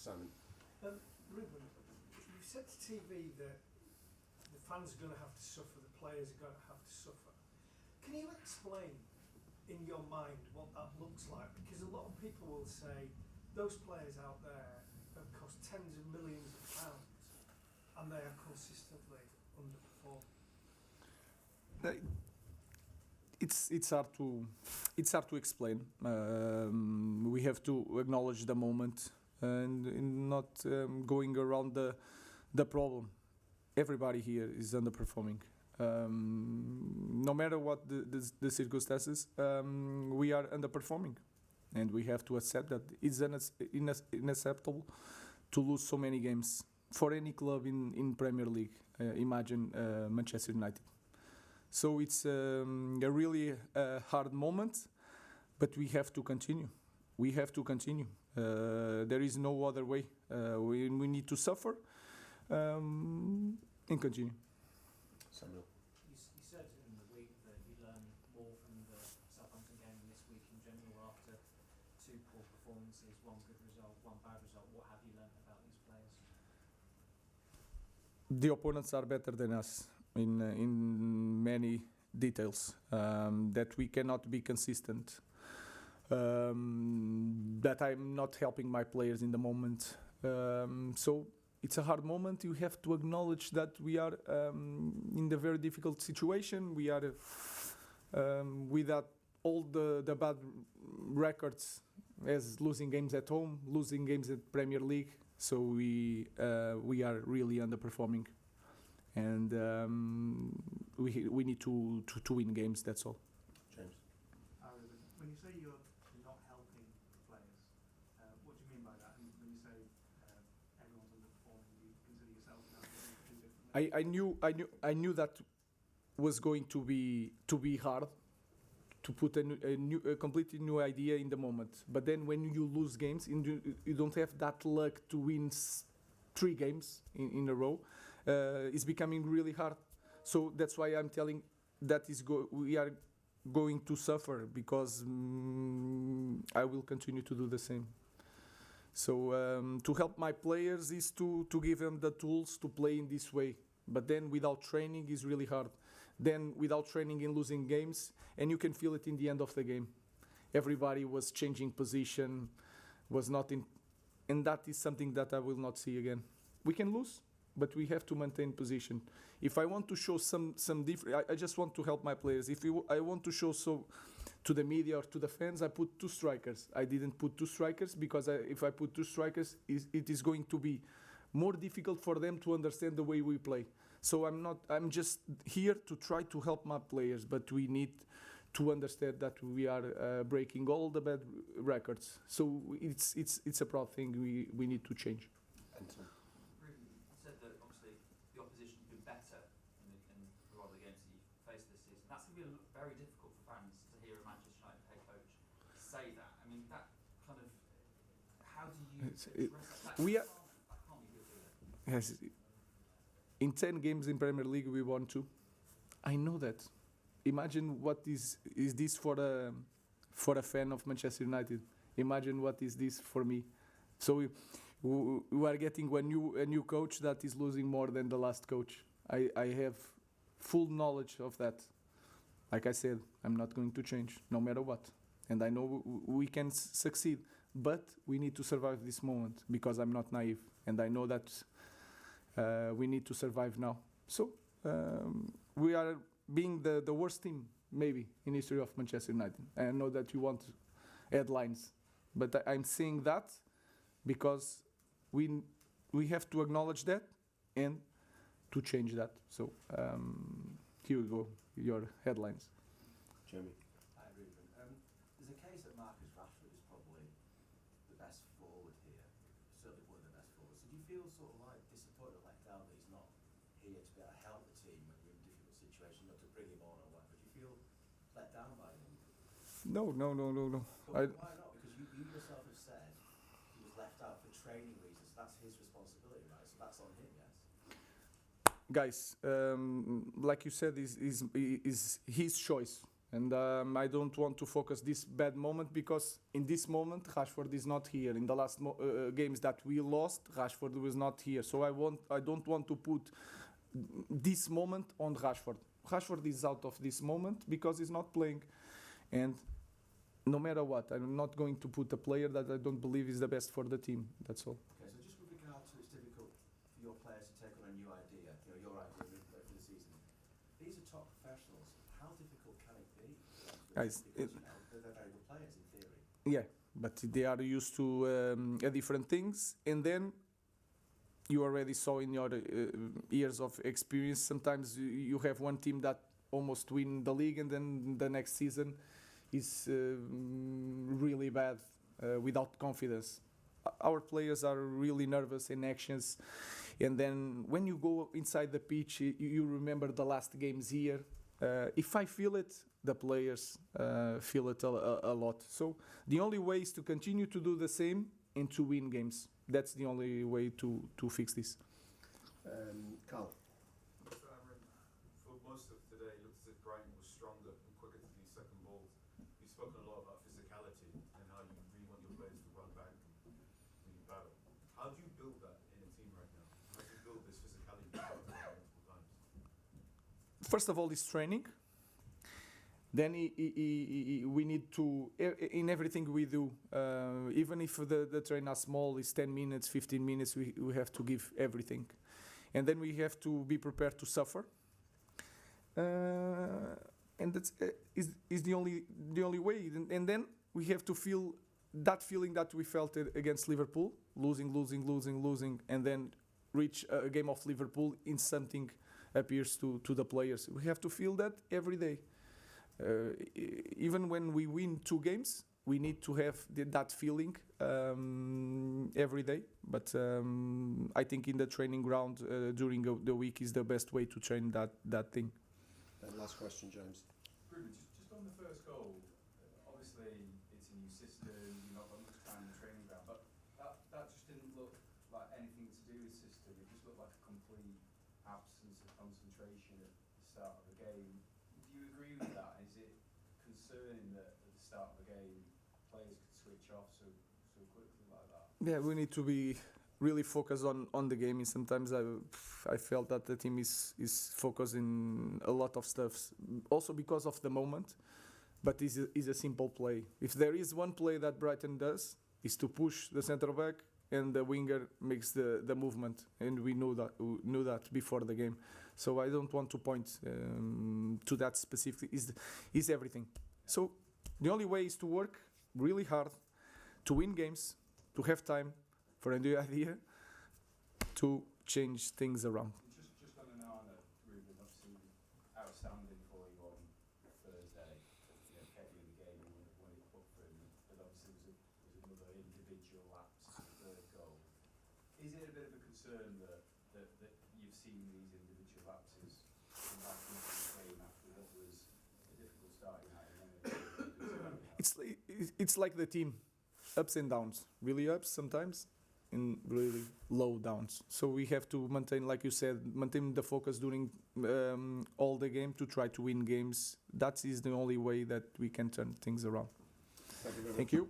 Simon. Ruben, you said to TV that the fans are going to have to suffer, the players are going to have to suffer. Can you explain in your mind what that looks like? Because a lot of people will say those players out there have cost tens of millions of pounds and they are consistently underperforming. It's hard to explain. We have to acknowledge the moment and not going around the problem. Everybody here is underperforming. No matter what the circumstances, we are underperforming, and we have to accept that it's unacceptable to lose so many games for any club in Premier League. Imagine Manchester United. So it's a really hard moment, but we have to continue. We have to continue. There is no other way. We need to suffer and continue. Samuel. You said in the week that you learned more from the Southampton game this week in general after two poor performances, one good result, one bad result. What have you learned about these players? The opponents are better than us in many details, that we cannot be consistent, that I'm not helping my players in the moment. So it's a hard moment. You have to acknowledge that we are in a very difficult situation. We are without all the bad records, as losing games at home, losing games at Premier League. So we are really underperforming, and we need to win games. That's all. James. When you say you're not helping players, what do you mean by that? And when you say everyone's underperforming, do you consider yourself now doing differently? I knew that was going to be hard to put a completely new idea in the moment. But then when you lose games, you don't have that luck to win 3 games in a row. It's becoming really hard. So that's why I'm telling that we are going to suffer, because I will continue to do the same. So to help my players is to give them the tools to play in this way. But then without training is really hard. Then without training in losing games, and you can feel it in the end of the game. Everybody was changing position, was not in, and that is something that I will not see again. We can lose, but we have to maintain position. If I want to show some different, I just want to help my players. I want to show to the media or to the fans, I put 2 strikers. I didn't put 2 strikers because if I put 2 strikers, it is going to be more difficult for them to understand the way we play. So I'm just here to try to help my players, but we need to understand that we are breaking all the bad records. So it's a proud thing we need to change. Anton. Ruben, you said that obviously the opposition has been better in a lot of the games that you've faced this season. That's going to be very difficult for fans to hear a Manchester United head coach say that. I mean, that kind of, how do you address that? We are. That can't be good, is it? Yes. In 10 games in Premier League, we won 2. I know that. Imagine what is this for a fan of Manchester United. Imagine what is this for me. So we are getting a new coach that is losing more than the last coach. I have full knowledge of that. Like I said, I'm not going to change, no matter what. And I know we can succeed, but we need to survive this moment, because I'm not naive, and I know that we need to survive now. So we are being the worst team maybe in history of Manchester United. I know that you want headlines, but I'm saying that because we have to acknowledge that and to change that. So here we go, your headlines. Jeremy. Hi, Ruben. There's a case that Marcus Rashford is probably the best forward here, certainly one of the best forwards. So do you feel sort of like disappointed or let down that he's not here to be able to help the team when you're in a difficult situation, not to bring him on or whatever? Do you feel let down by him? No. But why not? Because you yourself have said he was left out for training reasons. That's his responsibility, right? So that's on him, yes? Guys, like you said, is his choice. And I don't want to focus this bad moment because in this moment Rashford is not here. In the last games that we lost, Rashford was not here. So I don't want to put this moment on Rashford. Rashford is out of this moment because he's not playing. And no matter what, I'm not going to put a player that I don't believe is the best for the team. That's all. Okay, so just with regard to it's difficult for your players to take on a new idea, your idea for the season. These are top professionals. How difficult can it be? Guys, Because they're very good players in theory. Yeah, but they are used to different things, and then you already saw in your years of experience. Sometimes you have one team that almost win the league, and then the next season is really bad without confidence. Our players are really nervous in actions, and then when you go inside the pitch, you remember the last games here. If I feel it, the players feel it a lot. So the only way is to continue to do the same and to win games. That's the only way to fix this. Carl. Mr. Amorim, for most of today, it looks as if Brighton was stronger and quicker to these second balls. You've spoken a lot about physicality and how you really want your players to run back and really battle. How do you build that in a team right now? How do you build this physicality multiple times? First of all, is training. Then we need to, in everything we do, even if the train are small, is 10 minutes, 15 minutes, we have to give everything. And then we have to be prepared to suffer. And that's is the only way. And then we have to feel that feeling that we felt against Liverpool, losing, and then reach a game of Liverpool in something appears to the players. We have to feel that every day. Even when we win 2 games, we need to have that feeling every day. But I think in the training ground during the week is the best way to train that thing. Last question, James. Ruben, just on the first goal, obviously it's a new system, you've not got much time in the training ground, but that just didn't look like anything to do with system. It just looked like a complete absence of concentration at the start of the game. Do you agree with that? Is it concerning that at the start of the game players could switch off so quickly like that? Yeah, we need to be really focused on the game. And sometimes I felt that the team is focusing a lot of stuff, also because of the moment. But is a simple play. If there is one play that Brighton does, is to push the centre back and the winger makes the movement, and we knew that before the game. So I don't want to point to that specifically. Is everything. So the only way is to work really hard to win games, to have time for a new idea, to change things around. Just on Onana, Ruben, obviously outstanding for you on Thursday. You know, kept you in the game and won it up for him. But obviously was another individual lapse in the third goal. Is it a bit of a concern that you've seen these individual lapses come back into the game after what was a difficult start in It's like the team, ups and downs, really ups sometimes, and really low downs. So we have to maintain, like you said, maintain the focus during all the game to try to win games. That is the only way that we can turn things around. Thank you very much. Thank you.